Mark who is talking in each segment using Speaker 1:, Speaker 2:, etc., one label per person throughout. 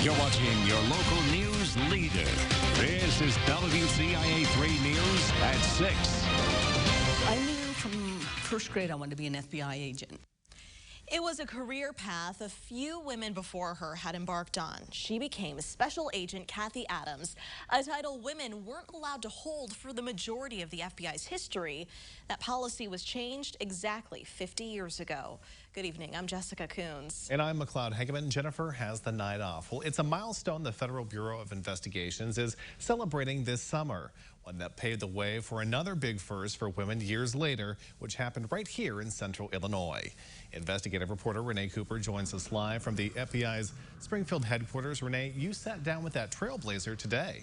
Speaker 1: You're watching your local news leader. This is WCIA 3 News at 6.
Speaker 2: I knew from first grade I wanted to be an FBI agent.
Speaker 3: It was a career path a few women before her had embarked on. She became Special Agent Kathy Adams, a title women weren't allowed to hold for the majority of the FBI's history. That policy was changed exactly 50 years ago. Good evening, I'm Jessica Coons.
Speaker 4: And I'm McLeod Hageman. Jennifer has the night off. Well, it's a milestone the Federal Bureau of Investigations is celebrating this summer, one that paved the way for another big first for women years later, which happened right here in central Illinois. Investigative reporter Renee Cooper joins us live from the FBI's Springfield headquarters. Renee, you sat down with that trailblazer today.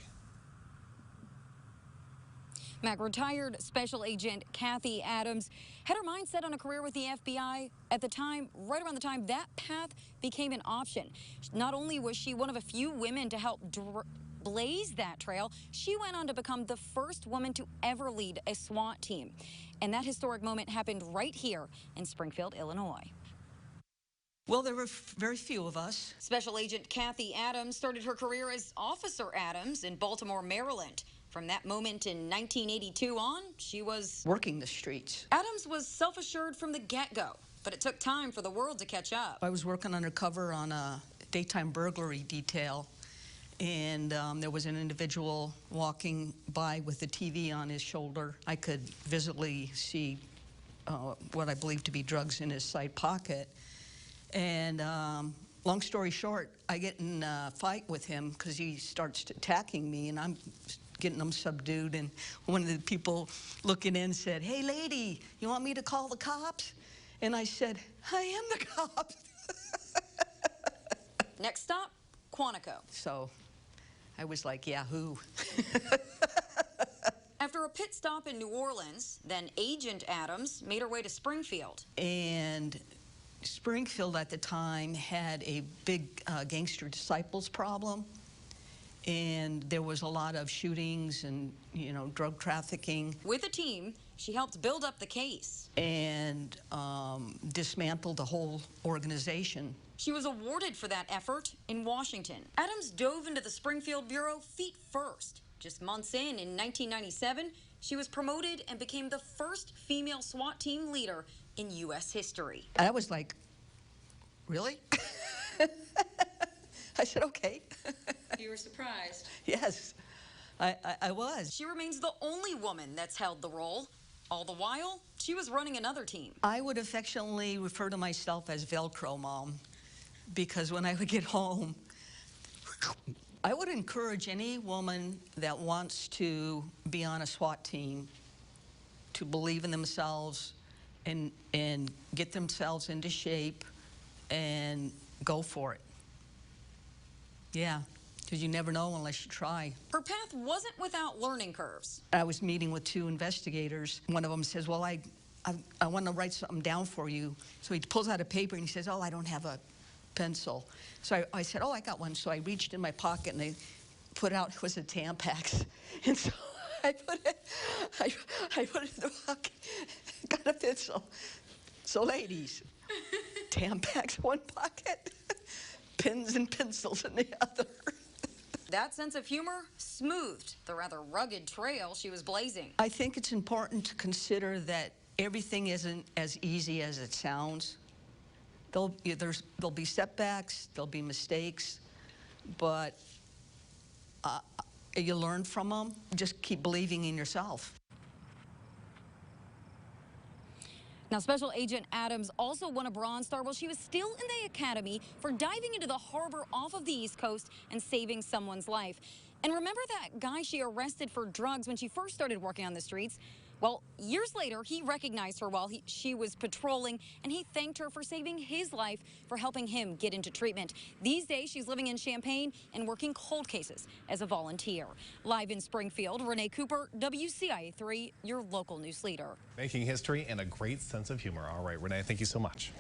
Speaker 5: Mac, retired Special Agent Kathy Adams had her mind set on a career with the FBI at the time, right around the time that path became an option. Not only was she one of a few women to help blaze that trail, she went on to become the first woman to ever lead a SWAT team. And that historic moment happened right here in Springfield, Illinois.
Speaker 2: Well, there were very few of us.
Speaker 5: Special Agent Kathy Adams started her career as Officer Adams in Baltimore, Maryland. From that moment in 1982 on, she was
Speaker 2: working the streets.
Speaker 5: Adams was self-assured from the get-go, but it took time for the world to catch up.
Speaker 2: I was working undercover on a daytime burglary detail, and there was an individual walking by with a TV on his shoulder. I could visibly see what I believed to be drugs in his side pocket. And long story short, I get in a fight with him because he starts attacking me, and I'm getting him subdued. And one of the people looking in said, "Hey, lady, you want me to call the cops?" And I said, "I am the cops."
Speaker 5: Next stop, Quantico.
Speaker 2: So I was like, Yahoo.
Speaker 5: After a pit stop in New Orleans, then Agent Adams made her way to Springfield.
Speaker 2: And Springfield at the time had a big gangster disciples problem. And there was a lot of shootings and, drug trafficking.
Speaker 5: With a team, she helped build up the case.
Speaker 2: And dismantled the whole organization.
Speaker 5: She was awarded for that effort in Washington. Adams dove into the Springfield Bureau feet first. Just months in 1997, she was promoted and became the first female SWAT team leader in U.S. history.
Speaker 2: I was like, really? I said, okay.
Speaker 5: You were surprised?
Speaker 2: Yes, I was.
Speaker 5: She remains the only woman that's held the role. All the while, she was running another team.
Speaker 2: I would affectionately refer to myself as Velcro Mom, because when I would get home, I would encourage any woman that wants to be on a SWAT team to believe in themselves and get themselves into shape and go for it. Yeah, because you never know unless you try.
Speaker 5: Her path wasn't without learning curves.
Speaker 2: I was meeting with two investigators. One of them says, well, I want to write something down for you. So he pulls out a paper and he says, oh, I don't have a pencil. So I said, oh, I got one. So I reached in my pocket and I put out, it was a Tampax. And so I put it in the pocket, got a pencil. So ladies, Tampax one pocket, pens and pencils in the other.
Speaker 5: That sense of humor smoothed the rather rugged trail she was blazing.
Speaker 2: I think it's important to consider that everything isn't as easy as it sounds. There'll be setbacks, there'll be mistakes, but you learn from them. Just keep believing in yourself.
Speaker 5: Now, Special Agent Adams also won a Bronze Star while she was still in the academy for diving into the harbor off of the East Coast and saving someone's life. And remember that guy she arrested for drugs when she first started working on the streets? Well, years later, he recognized her while she was patrolling, and he thanked her for saving his life for helping him get into treatment. These days, she's living in Champaign and working cold cases as a volunteer. Live in Springfield, Renee Cooper, WCIA 3, your local news leader.
Speaker 4: Making history and a great sense of humor. All right, Renee, thank you so much.